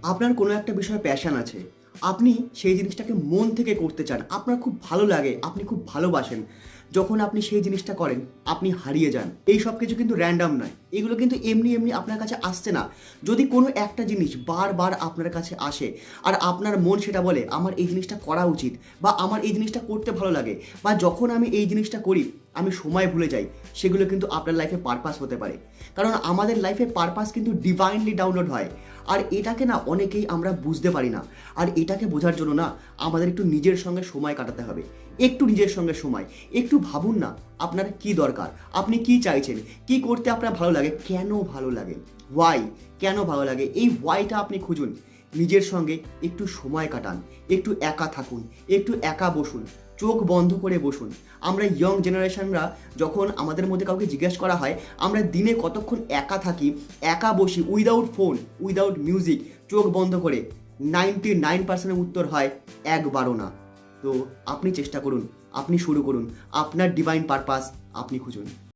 আপনার কোনো একটা বিষয়ে প্যাশন আছে, আপনি সেই জিনিসটাকে মন থেকে করতে চান, আপনার খুব ভালো লাগে, আপনি খুব ভালোবাসেন। যখন আপনি সেই জিনিসটা করেন, আপনি হারিয়ে যান। এই সব কিছু কিন্তু র্যান্ডম নয়, এগুলো কিন্তু এমনি এমনি আপনার কাছে আসছে না। যদি কোনো একটা জিনিস বারবার আপনার কাছে আসে আর আপনার মন সেটা বলে আমার এই জিনিসটা করা উচিত, বা আমার এই জিনিসটা করতে ভালো লাগে, বা যখন আমি এই জিনিসটা করি আমি সময় ভুলে যাই, সেগুলো কিন্তু আপনার লাইফে পারপাস হতে পারে। কারণ আমাদের লাইফে পারপাস কিন্তু ডিভাইনলি ডাউনলোড হয়। আর এটাকে না অনেকেই আমরা বুঝতে পারি না। আর এটাকে বোঝার জন্য না আমাদের একটু নিজের সঙ্গে সময় কাটাতে হবে। একটু নিজের সঙ্গে সময়, একটু ভাবুন না আপনার কি দরকার, আপনি কি চাইছেন, কি করতে আপনার ভালো লাগে, কেন ভালো লাগে, ওয়াই, কেন ভালো লাগে, এই ওয়াইটা আপনি খুঁজুন। নিজের সঙ্গে একটু সময় কাটান, একটু একা থাকুন, একটু একা বসুন, চোখ বন্ধ করে বসুন। আমরা ইয়ং জেনারেশনরা যখন আমাদের মধ্যে কাউকে জিজ্ঞেস করা হয় আমরা দিনে কতক্ষণ একা থাকি, একা বসি, উইদাউট ফোন, উইদাউট মিউজিক, চোখ বন্ধ করে, 99% উত্তর হয় একবারও না। তো আপনি চেষ্টা করুন, আপনি শুরু করুন, আপনার ডিভাইন পারপাস আপনি খুঁজুন।